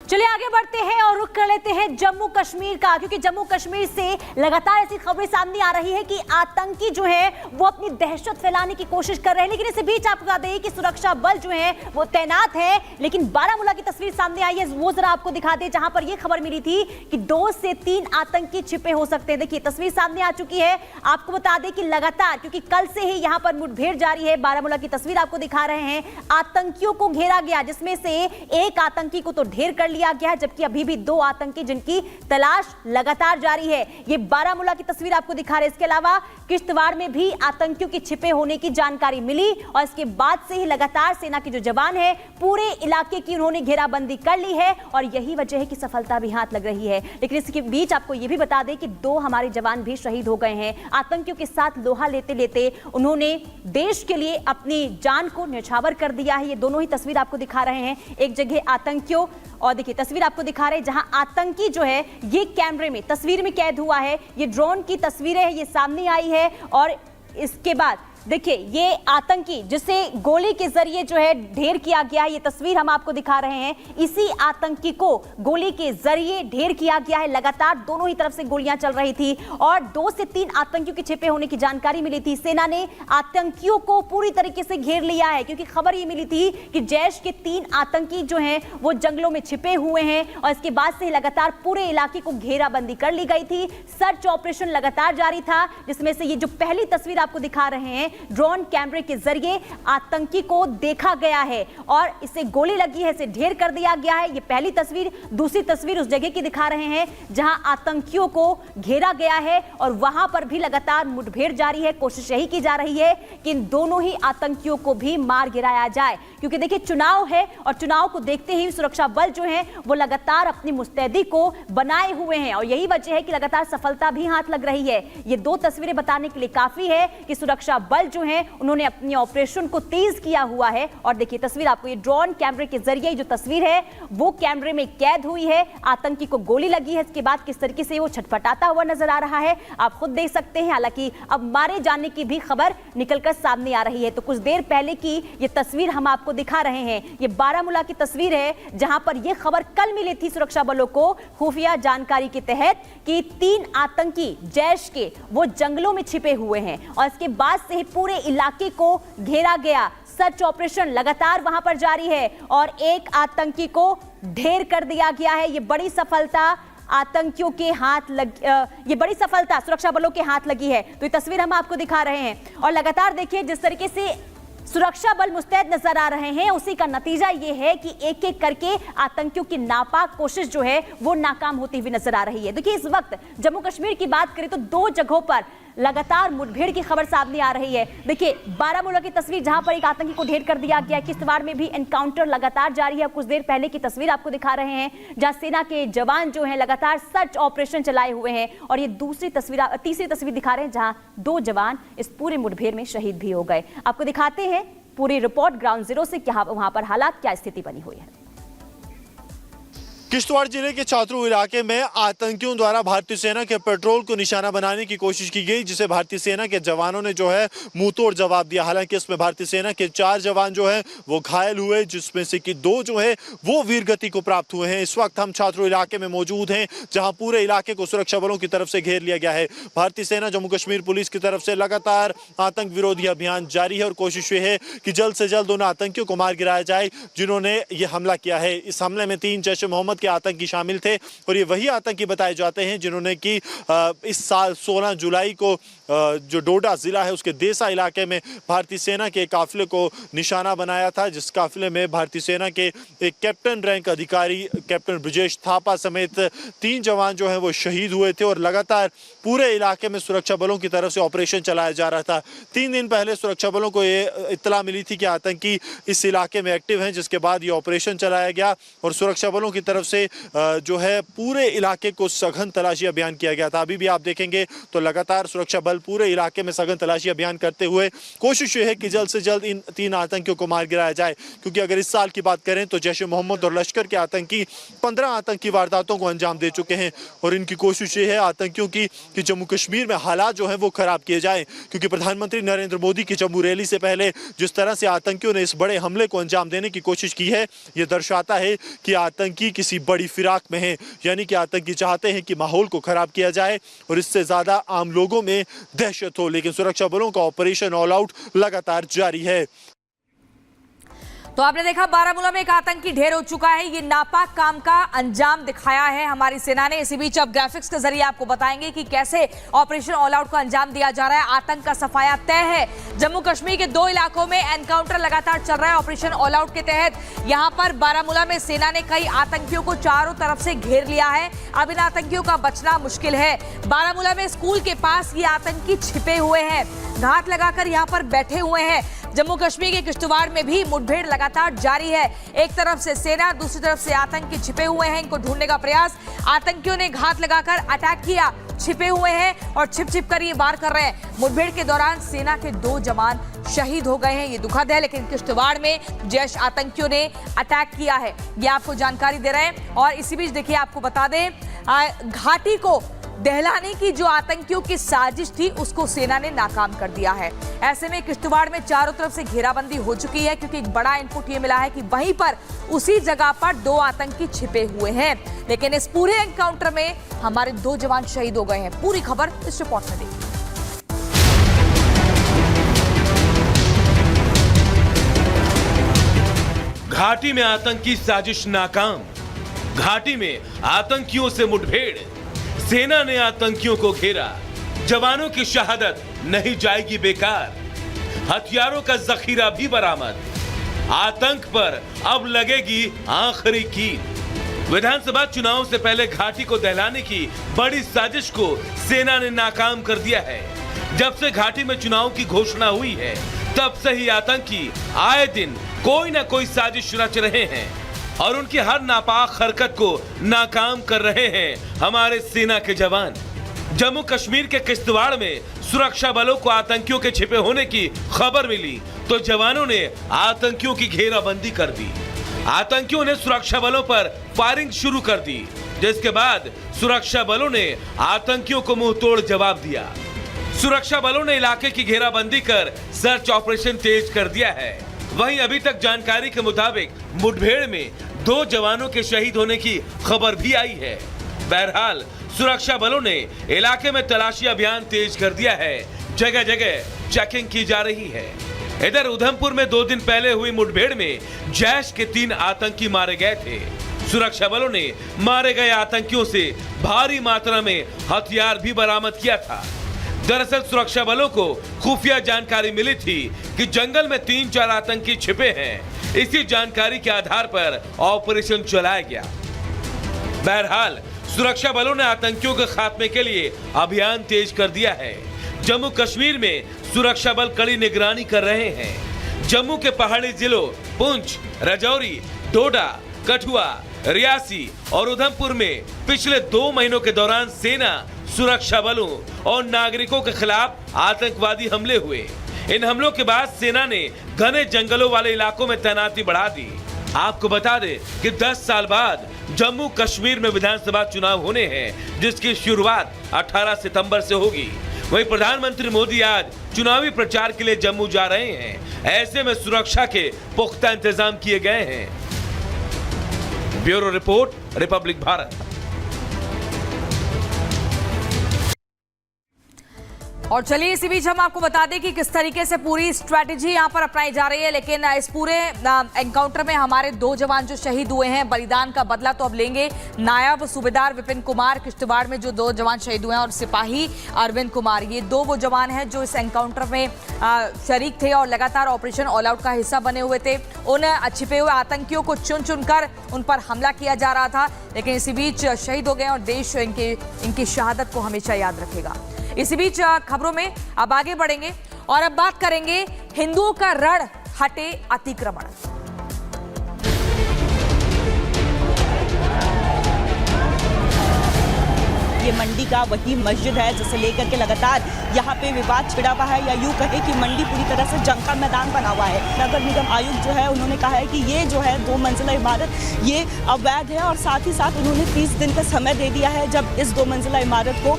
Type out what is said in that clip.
चलिए आगे बढ़ते हैं और रुख कर लेते हैं जम्मू कश्मीर का, क्योंकि जम्मू कश्मीर से लगातार ऐसी खबरें सामने आ रही है कि आतंकी जो है वो अपनी दहशत फैलाने की कोशिश कर रहे हैं। लेकिन इस बीच आपको बता दें कि सुरक्षा बल जो है वो तैनात है। लेकिन बारामूला की तस्वीर सामने आई है, वो जरा आपको दिखा दें, जहां पर यह खबर मिली थी कि 2 से 3 आतंकी छिपे हो सकते हैं। देखिए तस्वीर सामने आ चुकी है। आपको बता दें कि लगातार, क्योंकि कल से ही यहां पर मुठभेड़ जारी है, बारामूला की तस्वीर आपको दिखा रहे हैं, आतंकियों को घेरा गया, जिसमें से एक आतंकी को तो ढेर कर लिया गया है, जबकि अभी भी 2 आतंकी जिनकी तलाश लगातार जारी है। ये बारामूला की तस्वीर आपको दिखा रहे हैं। इसके अलावा किश्तवाड़ में भी आतंकियों के छिपे होने की जानकारी मिली और इसके बाद से ही लगातार सेना के जो जवान है पूरे इलाके की उन्होंने घेराबंदी कर ली है और यही वजह है कि सफलता भी हाथ लग रही है। लेकिन इसके बीच आपको यह भी बता दें कि 2 हमारे जवान भी शहीद हो गए हैं। आतंकियों के साथ लोहा लेते लेते उन्होंने देश के लिए अपनी जान को न्यौछावर कर दिया है। ये दोनों ही तस्वीर आपको दिखा रहे हैं। एक जगह आतंकियों, और देखिए तस्वीर आपको दिखा रहे हैं जहां आतंकी जो है ये कैमरे में तस्वीर में कैद हुआ है। ये ड्रोन की तस्वीरें हैं, ये सामने आई है। और इसके बाद देखिए ये आतंकी जिसे गोली के जरिए जो है ढेर किया गया है, ये तस्वीर हम आपको दिखा रहे हैं। इसी आतंकी को गोली के जरिए ढेर किया गया है। लगातार दोनों ही तरफ से गोलियां चल रही थी और 2 से 3 आतंकियों के छिपे होने की जानकारी मिली थी। सेना ने आतंकियों को पूरी तरीके से घेर लिया है, क्योंकि खबर ये मिली थी कि जैश के 3 आतंकी जो हैं वो जंगलों में छिपे हुए हैं और इसके बाद से लगातार पूरे इलाके को घेराबंदी कर ली गई थी। सर्च ऑपरेशन लगातार जारी था, जिसमें से ये जो पहली तस्वीर आपको दिखा रहे हैं, ड्रोन कैमरे के जरिए आतंकी को देखा गया है और इसे गोली लगी है, इसे ढेर कर दिया गया है। ये पहली तस्वीर। दूसरी तस्वीर उस जगह की दिखा रहे हैं जहां आतंकियों को घेरा गया है और वहां पर भी लगातार मुठभेड़ जारी है। कोशिश यही की जा रही है कि इन दोनों ही आतंकियों को भी मार गिराया जाए, क्योंकि देखिए चुनाव है और चुनाव को देखते ही सुरक्षा बल जो है वो लगातार अपनी मुस्तैदी को बनाए हुए हैं और यही वजह है कि लगातार सफलता भी हाथ लग रही है। ये 2 तस्वीरें बताने के लिए काफी है कि सुरक्षा बल जो है उन्होंने अपनी ऑपरेशन को तेज किया हुआ है। और देखिए तस्वीर आपको, ये ड्रोन कैमरे के जरिए जो तस्वीर है वो कैमरे में कैद हुई है। आतंकी को गोली लगी है, इसके बाद किस तरीके से वो छटपटाता हुआ नजर आ रहा है आप खुद देख सकते हैं। हालांकि अब मारे जाने की भी खबर निकलकर सामने आ रही है। तो कुछ देर पहले की ये तस्वीर हम आपको दिखा रहे हैं। ये बारामूला की तस्वीर है जहां पर यह खबर कल मिली थी सुरक्षा बलों को खुफिया जानकारी के तहत कि 3 आतंकी जैश के वो जंगलों में छिपे हुए हैं और इसके बाद से ही पूरे इलाके को घेरा गया। सर्च ऑपरेशन लगातार वहां पर जारी है और एक आतंकी को ढेर कर दिया गया है। ये बड़ी सफलता आतंकियों के हाथ ये बड़ी सफलता सुरक्षा बलों के हाथ लगी है। तो ये तस्वीर हम आपको दिखा रहे हैं और लगातार देखिए जिस तरीके से सुरक्षा बल मुस्तैद नजर आ रहे हैं, उसी का नतीजा ये है कि एक एक करके आतंकियों की नापाक कोशिश जो है वो नाकाम होती हुई नजर आ रही है। देखिए इस वक्त जम्मू कश्मीर की बात करें तो 2 जगहों पर लगातार मुठभेड़ की खबर सामने आ रही है। देखिए बारामूला की तस्वीर जहां पर एक आतंकी को ढेर कर दिया गया है। किश्तवाड़ में भी एनकाउंटर लगातार जारी है। कुछ देर पहले की तस्वीर आपको दिखा रहे हैं जहां सेना के जवान जो हैं लगातार सर्च ऑपरेशन चलाए हुए हैं और ये तीसरी तस्वीर दिखा रहे हैं जहां 2 जवान इस पूरे मुठभेड़ में शहीद भी हो गए। आपको दिखाते हैं पूरी रिपोर्ट ग्राउंड जीरो से, क्या वहां पर हालात, क्या स्थिति बनी हुई है। किश्तवाड़ जिले के चातरू इलाके में आतंकियों द्वारा भारतीय सेना के पेट्रोल को निशाना बनाने की कोशिश की गई, जिसे भारतीय सेना के जवानों ने जो है मुंह तोड़ जवाब दिया। हालांकि इसमें भारतीय सेना के 4 जवान जो है वो घायल हुए, जिसमें से कि 2 जो है वो वीरगति को प्राप्त हुए हैं। इस वक्त हम चातरू इलाके में मौजूद हैं जहां पूरे इलाके को सुरक्षा बलों की तरफ से घेर लिया गया है। भारतीय सेना जम्मू कश्मीर पुलिस की तरफ से लगातार आतंक विरोधी अभियान जारी है और कोशिश ये है कि जल्द से जल्द उन आतंकियों को मार गिराया जाए जिन्होंने ये हमला किया है। इस हमले में 3 जैश ए मोहम्मद के आतंकी शामिल थे और ये वही आतंकी बताए जाते हैं जिन्होंने कि इस साल 16 जुलाई को जो डोडा जिला है उसके देसा इलाके में भारतीय सेना के काफिले को निशाना बनाया था, जिस काफिले में भारतीय सेना के एक कैप्टन रैंक अधिकारी कैप्टन ब्रजेश थापा समेत 3 जवान जो हैं वो शहीद हुए थे और लगातार पूरे इलाके में सुरक्षा बलों की तरफ से ऑपरेशन चलाया जा रहा था। 3 दिन पहले सुरक्षा बलों को ये इत्तला मिली थी कि आतंकी इस इलाके में एक्टिव हैं, जिसके बाद ये ऑपरेशन चलाया गया और सुरक्षा बलों की तरफ से जो है पूरे इलाके को सघन तलाशी अभियान किया गया था। अभी भी आप देखेंगे तो लगातार सुरक्षा बल बल पूरे इलाके में सघन तलाशी अभियान करते हुए कोशिश ये है कि जल्द से जल्द इन 3 आतंकियों को मार गिराया जाए, क्योंकि अगर इस साल की बात करें तो जैश ए मोहम्मद और लश्कर के आतंकी 15 आतंकी वारदातों को अंजाम दे चुके हैं और इनकी कोशिश ये है आतंकियों की कि जम्मू कश्मीर में हालात जो है वो खराब किए जाए, क्योंकि प्रधानमंत्री नरेंद्र मोदी की जम्मू रैली से पहले जिस तरह से आतंकियों ने इस बड़े हमले को अंजाम देने की कोशिश की है, ये दर्शाता है कि आतंकी किसी बड़ी फिराक में है, यानी कि आतंकी चाहते हैं कि माहौल को खराब किया जाए और इससे ज्यादा आम लोगों में दहशत हो। लेकिन सुरक्षा बलों का ऑपरेशन ऑल आउट लगातार जारी है। तो आपने देखा बारामूला में एक आतंकी ढेर हो चुका है। ये नापाक काम का अंजाम दिखाया है हमारी सेना ने। इसी बीच अब ग्राफिक्स के जरिए आपको बताएंगे कि कैसे ऑपरेशन ऑल आउट को अंजाम दिया जा रहा है। आतंक का सफाया तय है। जम्मू कश्मीर के 2 इलाकों में एनकाउंटर लगातार चल रहा है। ऑपरेशन ऑल आउट के तहत यहां पर बारामूला में सेना ने कई आतंकियों को चारों तरफ से घेर लिया है। अब इन आतंकियों का बचना मुश्किल है। बारामूला में स्कूल के पास ये आतंकी छिपे हुए हैं, घात लगाकर यहां पर बैठे हुए हैं। जम्मू कश्मीर के किश्तवाड़ में भी मुठभेड़ लगातार जारी है। एक तरफ से सेना, दूसरी तरफ से आतंकी छिपे हुए हैं। इनको ढूंढने का प्रयास, आतंकियों ने घात लगाकर अटैक किया, छिपे हुए हैं और छिप कर ये वार कर रहे हैं। मुठभेड़ के दौरान सेना के 2 जवान शहीद हो गए हैं। ये दुखद है, लेकिन किश्तवाड़ में जैश आतंकियों ने अटैक किया है, ये आपको जानकारी दे रहे हैं। और इसी बीच देखिए आपको बता दें, घाटी को दहलाने की जो आतंकियों की साजिश थी उसको सेना ने नाकाम कर दिया है। ऐसे में किश्तवाड़ में चारों तरफ से घेराबंदी हो चुकी है, क्योंकि एक बड़ा इनपुट ये मिला है कि वहीं पर उसी जगह पर 2 आतंकी छिपे हुए हैं। लेकिन इस पूरे एनकाउंटर में हमारे 2 जवान शहीद हो गए हैं। पूरी खबर इस रिपोर्ट में देखिए। घाटी में आतंकी साजिश नाकाम। घाटी में आतंकियों से मुठभेड़, सेना ने आतंकियों को घेरा। जवानों की शहादत नहीं जाएगी बेकार। हथियारों का जखीरा भी बरामद। आतंक पर अब लगेगी आखिरी कील। विधानसभा चुनाव से पहले घाटी को दहलाने की बड़ी साजिश को सेना ने नाकाम कर दिया है। जब से घाटी में चुनाव की घोषणा हुई है, तब से ही आतंकी आए दिन कोई ना कोई साजिश रच रहे हैं और उनकी हर नापाक हरकत को नाकाम कर रहे हैं हमारे सेना के जवान। जम्मू कश्मीर के किश्तवाड़ में सुरक्षा बलों को आतंकियों के छिपे होने की खबर मिली तो जवानों ने आतंकियों की घेराबंदी कर दी। आतंकियों ने सुरक्षा बलों पर फायरिंग शुरू कर दी, जिसके बाद सुरक्षा बलों ने आतंकियों को मुंहतोड़ जवाब दिया। सुरक्षा बलों ने इलाके की घेराबंदी कर सर्च ऑपरेशन तेज कर दिया है। वहीं अभी तक जानकारी के मुताबिक मुठभेड़ में 2 जवानों के शहीद होने की खबर भी आई है। बहरहाल सुरक्षा बलों ने इलाके में तलाशी अभियान तेज कर दिया है। जगह जगह चेकिंग की जा रही है। इधर उधमपुर में 2 दिन पहले हुई मुठभेड़ में जैश के 3 आतंकी मारे गए थे। सुरक्षा बलों ने मारे गए आतंकियों से भारी मात्रा में हथियार भी बरामद किया था। दरअसल सुरक्षा बलों को खुफिया जानकारी मिली थी कि जंगल में 3-4 आतंकी छिपे हैं। इसी जानकारी के आधार पर ऑपरेशन चलाया गया। बहरहाल सुरक्षा बलों ने आतंकियों के खात्मे के लिए अभियान तेज कर दिया है। जम्मू कश्मीर में सुरक्षा बल कड़ी निगरानी कर रहे हैं। जम्मू के पहाड़ी जिलों पुंछ, राजौरी, डोडा, कठुआ, रियासी और उधमपुर में पिछले 2 महीनों के दौरान सेना, सुरक्षा बलों और नागरिकों के खिलाफ आतंकवादी हमले हुए। इन हमलों के बाद सेना ने घने जंगलों वाले इलाकों में तैनाती बढ़ा दी। आपको बता दें कि 10 साल बाद जम्मू कश्मीर में विधानसभा चुनाव होने हैं, जिसकी शुरुआत 18 सितंबर से होगी। वहीं प्रधानमंत्री मोदी आज चुनावी प्रचार के लिए जम्मू जा रहे हैं। ऐसे में सुरक्षा के पुख्ता इंतजाम किए गए हैं। Bureau report, Republic Bharat. और चलिए इसी बीच हम आपको बता दें कि किस तरीके से पूरी स्ट्रैटेजी यहां पर अपनाई जा रही है। लेकिन इस पूरे एनकाउंटर में हमारे 2 जवान जो शहीद हुए हैं, बलिदान का बदला तो अब लेंगे। नायब सूबेदार विपिन कुमार किश्तवाड़ में जो 2 जवान शहीद हुए हैं और सिपाही अरविंद कुमार, ये 2 वो जवान हैं जो इस एनकाउंटर में शरीक थे और लगातार ऑपरेशन ऑल आउट का हिस्सा बने हुए थे। उन छिपे हुए आतंकियों को चुन कर उन पर हमला किया जा रहा था, लेकिन इसी बीच शहीद हो गए और देश इनकी शहादत को हमेशा याद रखेगा। इसी बीच खबरों में अब आगे बढ़ेंगे और अब बात करेंगे हिंदुओं का रण हटे अतिक्रमण। ये मंडी का वही मस्जिद है जिसे लेकर के लगातार यहाँ पे विवाद छिड़ा हुआ है, या यूँ कहे कि मंडी पूरी तरह से जंग का मैदान बना हुआ है। नगर निगम आयुक्त जो है उन्होंने कहा है कि ये जो है 2 मंजिला इमारत ये अवैध है, और साथ ही साथ उन्होंने 30 दिन का समय दे दिया है जब इस 2 मंजिला इमारत को